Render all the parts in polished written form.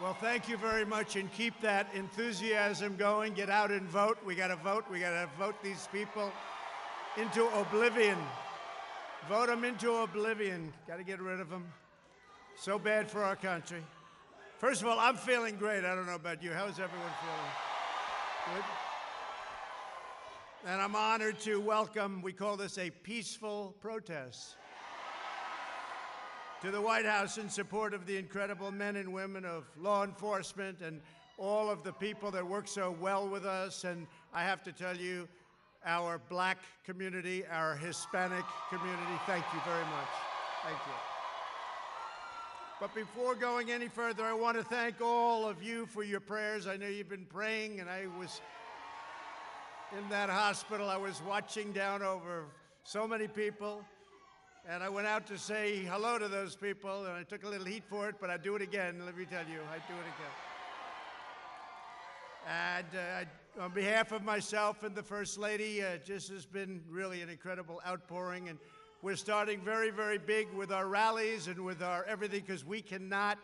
Well, thank you very much, and keep that enthusiasm going. Get out and vote. We got to vote. We got to vote these people into oblivion. Vote them into oblivion. Got to get rid of them. So bad for our country. First of all, I'm feeling great. I don't know about you. How's everyone feeling? Good? And I'm honored to welcome, we call this a peaceful protest, to the White House in support of the incredible men and women of law enforcement and all of the people that work so well with us. And I have to tell you, our black community, our Hispanic community, thank you very much. Thank you. But before going any further, I want to thank all of you for your prayers. I know you've been praying, and I was in that hospital. I was watching down over so many people. And I went out to say hello to those people, and I took a little heat for it, but I'd do it again. Let me tell you, I'd do it again. And on behalf of myself and the First Lady, just has been really an incredible outpouring. And we're starting very, very big with our rallies and with our everything, because we cannot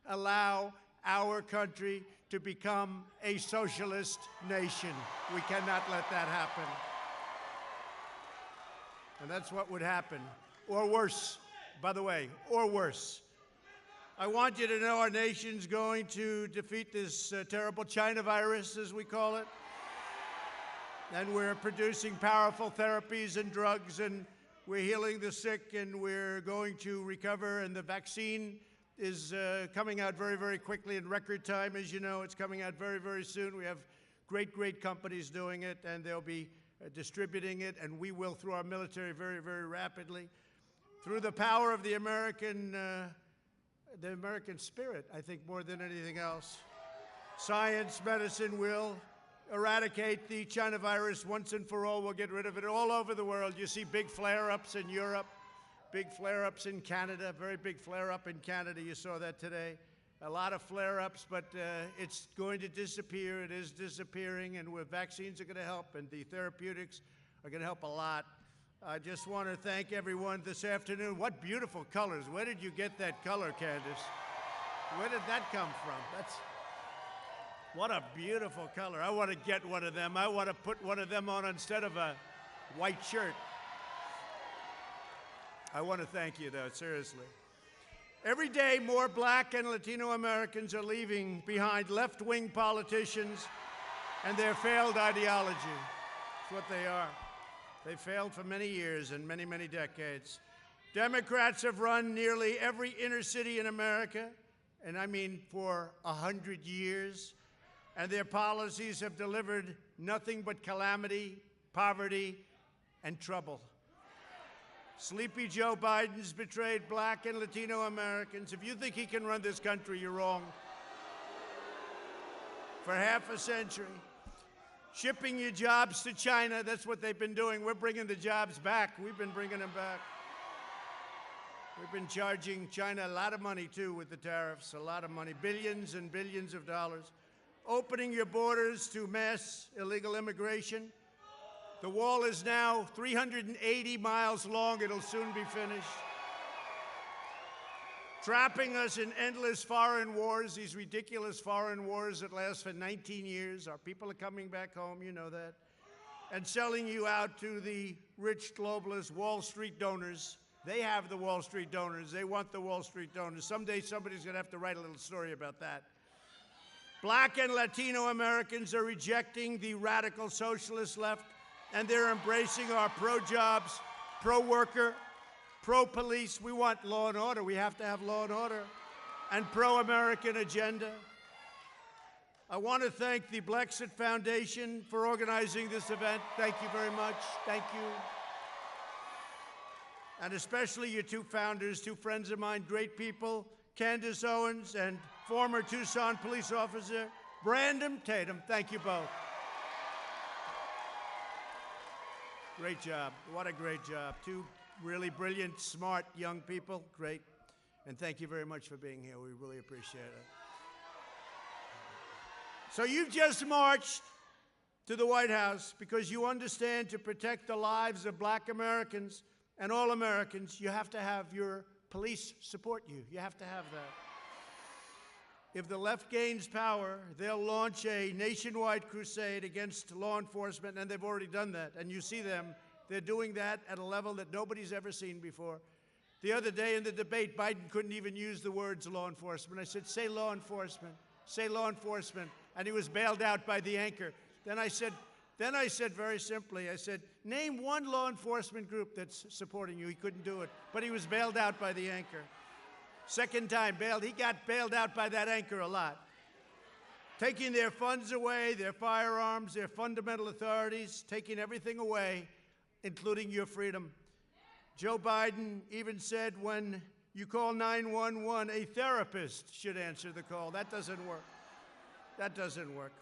allow our country to become a socialist nation. We cannot let that happen. And that's what would happen. Or worse, by the way, or worse. I want you to know our nation's going to defeat this terrible China virus, as we call it. And we're producing powerful therapies and drugs, and we're healing the sick, and we're going to recover. And the vaccine is coming out very, very quickly in record time. As you know, it's coming out very, very soon. We have great, great companies doing it, and they'll be distributing it, and we will through our military very, very rapidly. Through the power of the American spirit, I think, more than anything else. Science, medicine will eradicate the China virus once and for all. We'll get rid of it all over the world. You see big flare-ups in Europe, big flare-ups in Canada, very big flare-up in Canada. You saw that today. A lot of flare-ups, but it's going to disappear. It is disappearing, and vaccines are going to help, and the therapeutics are going to help a lot. I just want to thank everyone this afternoon. What beautiful colors. Where did you get that color, Candace? Where did that come from? What a beautiful color. I want to get one of them. I want to put one of them on instead of a white shirt. I want to thank you, though, seriously. Every day, more black and Latino Americans are leaving behind left-wing politicians and their failed ideology. That's what they are. They failed for many years and many, many decades. Democrats have run nearly every inner city in America, and I mean for 100 years, and their policies have delivered nothing but calamity, poverty, and trouble. Sleepy Joe Biden's betrayed black and Latino Americans. If you think he can run this country, you're wrong. For half a century. Shipping your jobs to China, that's what they've been doing. We're bringing the jobs back. We've been bringing them back. We've been charging China a lot of money, too, with the tariffs, a lot of money, billions and billions of dollars. Opening your borders to mass illegal immigration. The wall is now 380 miles long. It'll soon be finished. Trapping us in endless foreign wars, these ridiculous foreign wars that last for 19 years. Our people are coming back home, you know that. And selling you out to the rich globalist Wall Street donors. They have the Wall Street donors. They want the Wall Street donors. Someday somebody's going to have to write a little story about that. Black and Latino Americans are rejecting the radical socialist left, and they're embracing our pro-jobs, pro-worker, pro-police. We want law and order. We have to have law and order. And pro-American agenda. I want to thank the Blexit Foundation for organizing this event. Thank you very much. Thank you. And especially your two founders, two friends of mine, great people, Candace Owens and former Tucson police officer Brandon Tatum. Thank you both. Great job. What a great job. Two really brilliant, smart young people. Great. And thank you very much for being here. We really appreciate it. So you've just marched to the White House because you understand to protect the lives of black Americans and all Americans, you have to have your police support you. You have to have that. if the left gains power, they'll launch a nationwide crusade against law enforcement, and they've already done that. And you see them. They're doing that at a level that nobody's ever seen before. The other day in the debate, Biden couldn't even use the words law enforcement. I said, say law enforcement. Say law enforcement. And he was bailed out by the anchor. Then I said very simply, I said, name one law enforcement group that's supporting you. He couldn't do it. But he was bailed out by the anchor. Second time bailed. He got bailed out by that anchor a lot. Taking their funds away, their firearms, their fundamental authorities, taking everything away, including your freedom. Joe Biden even said when you call 911, a therapist should answer the call. That doesn't work. That doesn't work.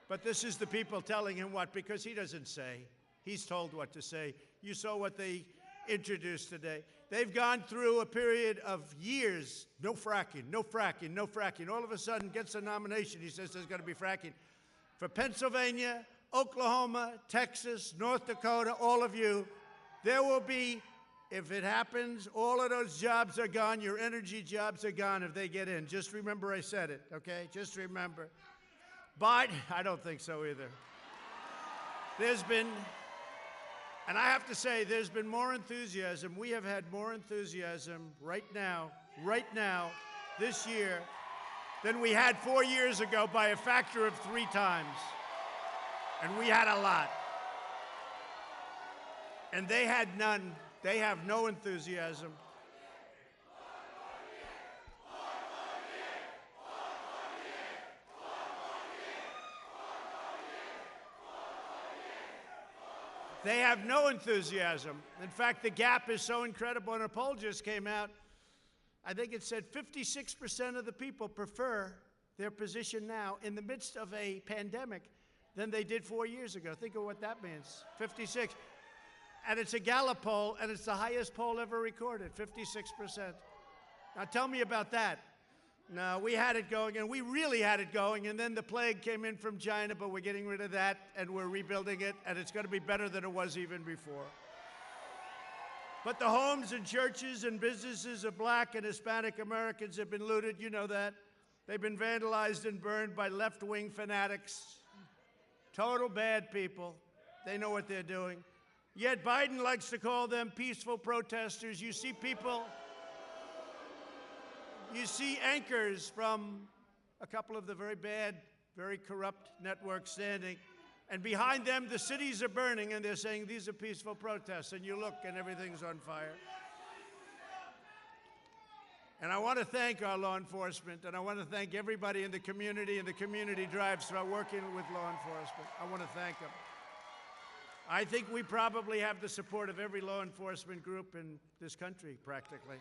But this is the people telling him what, because he doesn't say. He's told what to say. You saw what they introduced today. They've gone through a period of years, no fracking, no fracking, no fracking. All of a sudden gets a nomination. He says there's going to be fracking. For Pennsylvania, Oklahoma, Texas, North Dakota, all of you, there will be, if it happens, all of those jobs are gone. Your energy jobs are gone if they get in. Just remember I said it, okay? Just remember. Biden, I don't think so either. There's been, and I have to say, there's been more enthusiasm. We have had more enthusiasm right now, this year, than we had 4 years ago by a factor of 3 times. And we had a lot. And they had none. They have no enthusiasm. They have no enthusiasm. In fact, the gap is so incredible, and a poll just came out. I think it said 56% of the people prefer their position now in the midst of a pandemic than they did 4 years ago. Think of what that means, 56. And it's a Gallup poll, and it's the highest poll ever recorded, 56%. Now tell me about that. No, we had it going, and we really had it going, and then the plague came in from China, but we're getting rid of that, and we're rebuilding it, and it's going to be better than it was even before. But the homes and churches and businesses of Black and Hispanic Americans have been looted. You know that. They've been vandalized and burned by left-wing fanatics. Total bad people. They know what they're doing. Yet Biden likes to call them peaceful protesters. You see people... You see anchors from a couple of the very bad, very corrupt networks standing, and behind them the cities are burning, and they're saying these are peaceful protests, and you look and everything's on fire. And I want to thank our law enforcement, and I want to thank everybody in the community and the community drives for working with law enforcement. I want to thank them. I think we probably have the support of every law enforcement group in this country, practically.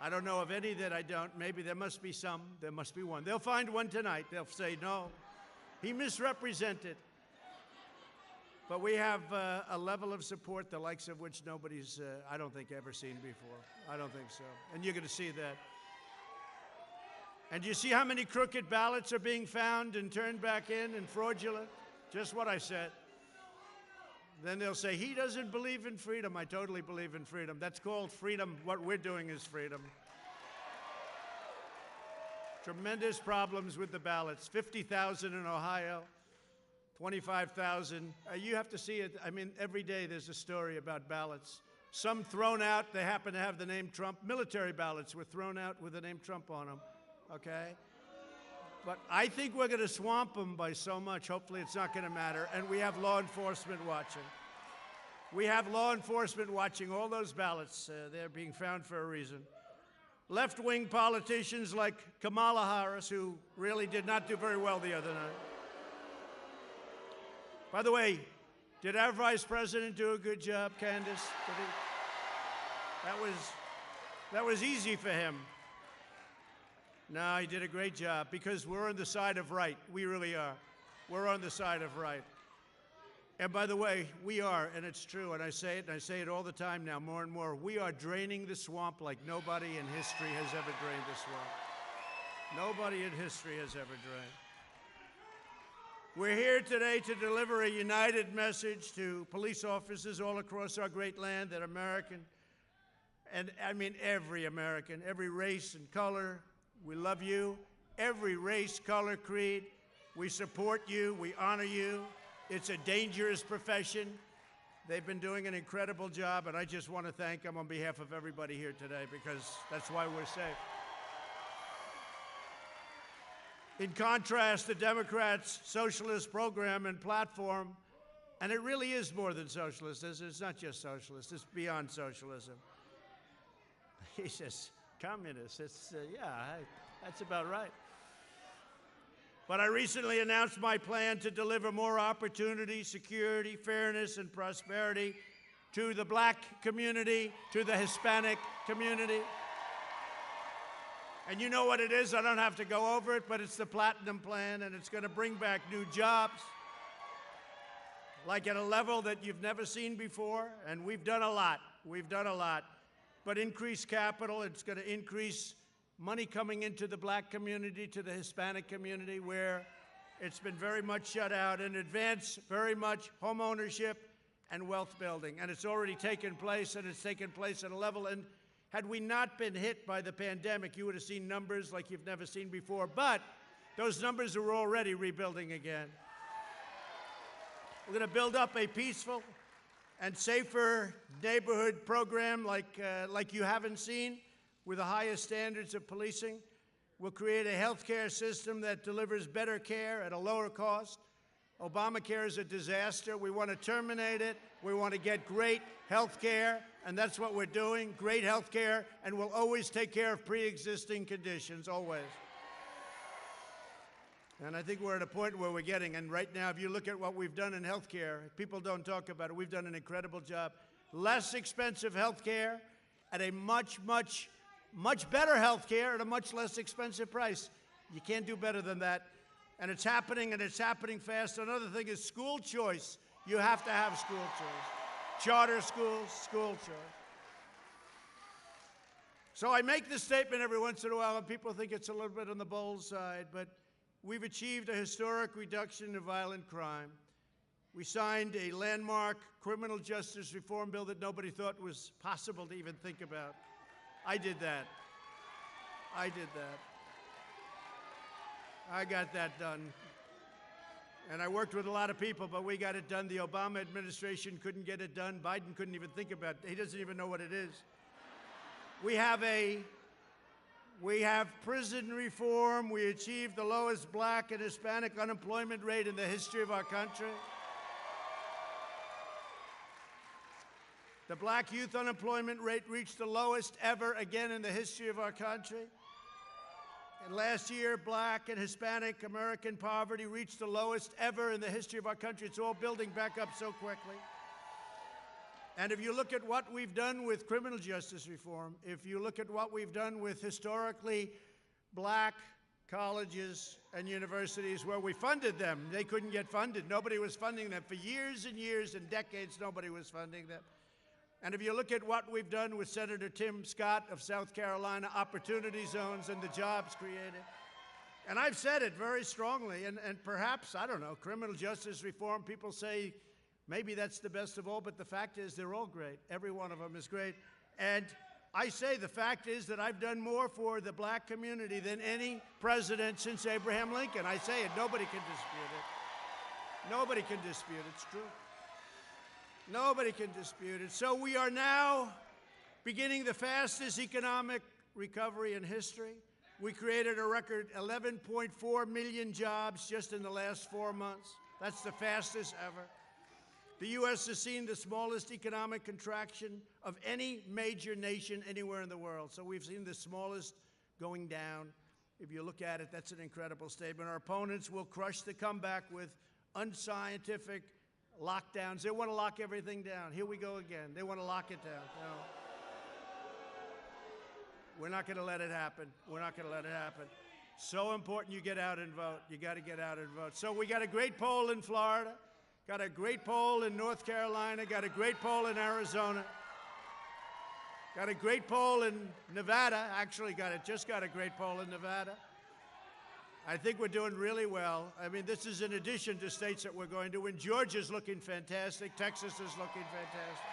I don't know of any that I don't. Maybe there must be some. There must be one. They'll find one tonight. They'll say, no, he misrepresented. But we have a level of support the likes of which nobody's, I don't think, ever seen before. I don't think so. And you're going to see that. And you see how many crooked ballots are being found and turned back in and fraudulent? Just what I said. Then they'll say, he doesn't believe in freedom. I totally believe in freedom. That's called freedom. What we're doing is freedom. Tremendous problems with the ballots. 50,000 in Ohio, 25,000. You have to see it. I mean, every day there's a story about ballots. Some thrown out. They happen to have the name Trump. Military ballots were thrown out with the name Trump on them. Okay? But I think we're going to swamp them by so much. Hopefully it's not going to matter. And we have law enforcement watching. We have law enforcement watching all those ballots. They're being found for a reason. Left-wing politicians like Kamala Harris, who really did not do very well the other night. By the way, did our vice president do a good job, Candace? That was easy for him. No, he did a great job because we're on the side of right. We really are. We're on the side of right. And by the way, we are, and it's true, and I say it all the time now, more and more. We are draining the swamp like nobody in history has ever drained the swamp. Nobody in history has ever drained. We're here today to deliver a united message to police officers all across our great land that American, and I mean every American, every race and color, we love you, every race, color, creed. We support you. We honor you. It's a dangerous profession. They've been doing an incredible job, and I just want to thank them on behalf of everybody here today, because that's why we're safe. In contrast, the Democrats' socialist program and platform, and it really is more than socialist. It's not just socialist. It's beyond socialism. He says communist. That's about right. But I recently announced my plan to deliver more opportunity, security, fairness, and prosperity to the black community, to the Hispanic community. And you know what it is. I don't have to go over it, but it's the Platinum Plan, and it's going to bring back new jobs, like at a level that you've never seen before. And we've done a lot. We've done a lot. But increase capital. It's going to increase money coming into the black community, to the Hispanic community, where it's been very much shut out, and advance very much home ownership and wealth building. And it's already taken place, and it's taken place at a level. And had we not been hit by the pandemic, you would have seen numbers like you've never seen before. But those numbers are already rebuilding again. We're going to build up a peaceful and safer neighborhood program like you haven't seen, with the highest standards of policing. We'll create a health care system that delivers better care at a lower cost. Obamacare is a disaster. We want to terminate it. We want to get great health care, and that's what we're doing, great health care, and we'll always take care of pre-existing conditions, always. And I think we're at a point where we're getting, and right now, if you look at what we've done in health care, people don't talk about it. We've done an incredible job. Less expensive health care at a much better health care at a much less expensive price. You can't do better than that. And it's happening fast. Another thing is school choice. You have to have school choice. Charter schools, school choice. So I make this statement every once in a while, and people think it's a little bit on the bold side, but we've achieved a historic reduction in violent crime. We signed a landmark criminal justice reform bill that nobody thought was possible to even think about. I did that. I got that done. And I worked with a lot of people, but we got it done. The Obama administration couldn't get it done. Biden couldn't even think about it. He doesn't even know what it is. We have prison reform. We achieved the lowest black and Hispanic unemployment rate in the history of our country. The black youth unemployment rate reached the lowest ever again in the history of our country. And last year, black and Hispanic American poverty reached the lowest ever in the history of our country. It's all building back up so quickly. And if you look at what we've done with criminal justice reform, if you look at what we've done with historically black colleges and universities where we funded them, they couldn't get funded. Nobody was funding them. For years and years and decades, nobody was funding them. And if you look at what we've done with Senator Tim Scott of South Carolina, opportunity zones and the jobs created. And I've said it very strongly, and perhaps, I don't know, criminal justice reform, people say maybe that's the best of all, but the fact is they're all great. Every one of them is great. And I say the fact is that I've done more for the black community than any president since Abraham Lincoln. I say it, nobody can dispute it. Nobody can dispute it, it's true. Nobody can dispute it. So we are now beginning the fastest economic recovery in history. We created a record 11.4 million jobs just in the last 4 months. That's the fastest ever. The U.S. has seen the smallest economic contraction of any major nation anywhere in the world. So we've seen the smallest going down. If you look at it, that's an incredible statement. Our opponents will crush the comeback with unscientific lockdowns. They want to lock everything down. Here we go again. They want to lock it down. No. We're not going to let it happen. We're not going to let it happen. So important you get out and vote. You got to get out and vote. So we got a great poll in Florida, got a great poll in North Carolina, got a great poll in Arizona, got a great poll in Nevada. Actually, just got a great poll in Nevada. I think we're doing really well. I mean, this is in addition to states that we're going to win. Georgia's looking fantastic. Texas is looking fantastic.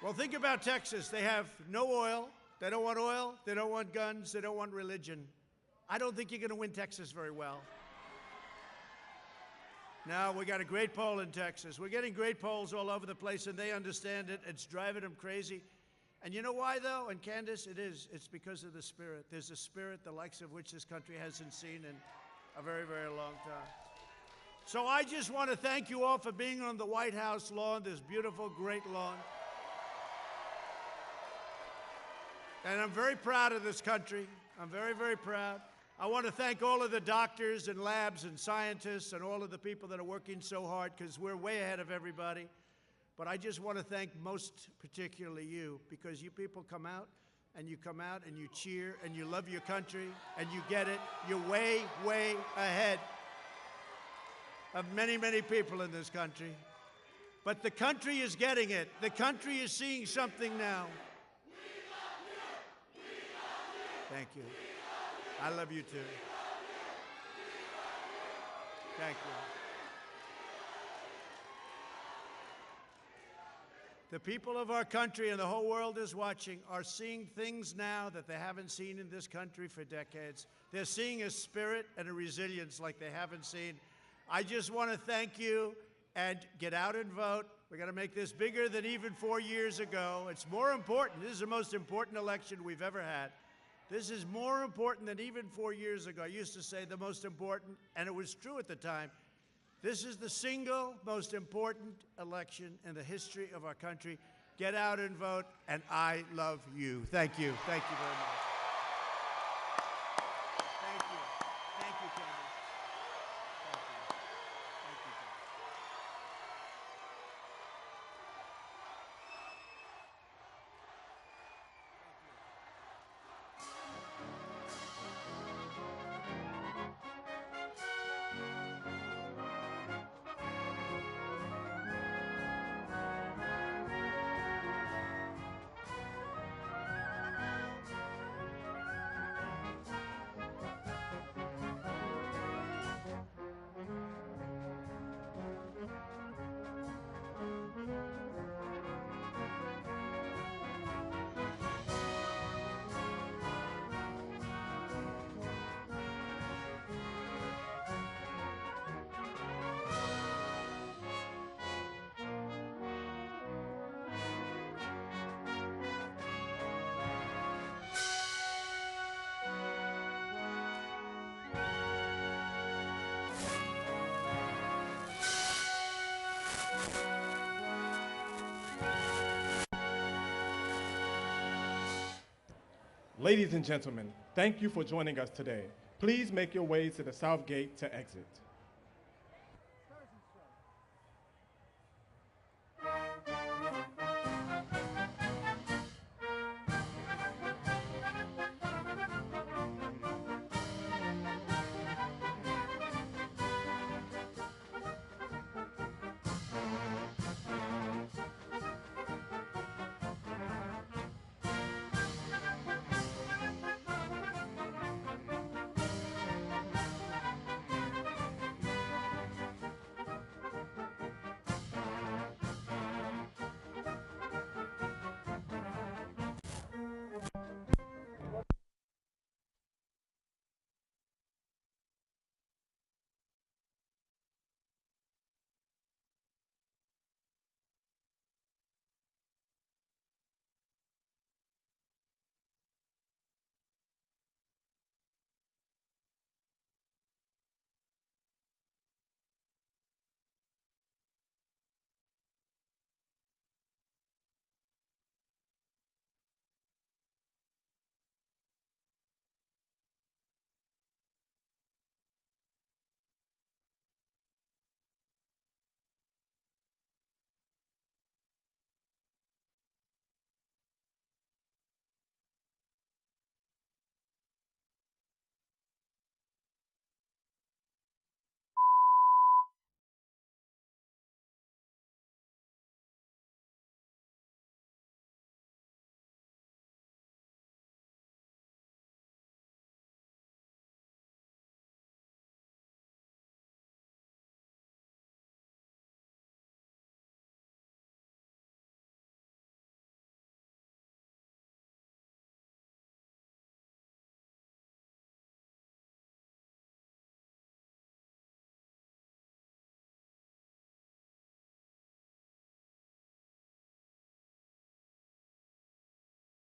Well, think about Texas. They have no oil. They don't want oil, they don't want guns, they don't want religion. I don't think you're going to win Texas very well. Now, we got a great poll in Texas. We're getting great polls all over the place, and they understand it. It's driving them crazy. And you know why, though? And Candace, it is. It's because of the spirit. There's a spirit the likes of which this country hasn't seen in a very, very long time. So I just want to thank you all for being on the White House lawn, this beautiful, great lawn. And I'm very proud of this country. I'm very, very proud. I want to thank all of the doctors and labs and scientists and all of the people that are working so hard, because we're way ahead of everybody. But I just want to thank most particularly you, because you people come out and you cheer and you love your country and you get it. You're way, way ahead of many, many people in this country. But the country is getting it. The country is seeing something now. Thank you. I love you too. Thank you. The people of our country and the whole world is watching are seeing things now that they haven't seen in this country for decades. They're seeing a spirit and a resilience like they haven't seen. I just want to thank you, and get out and vote. We're going to make this bigger than even 4 years ago. It's more important. This is the most important election we've ever had. This is more important than even 4 years ago. I used to say the most important, and it was true at the time. This is the single most important election in the history of our country. Get out and vote, and I love you. Thank you. Thank you very much. Thank you. Thank you, Candace. Thank you. Thank you, Candace. Ladies and gentlemen, thank you for joining us today. Please make your way to the South Gate to exit.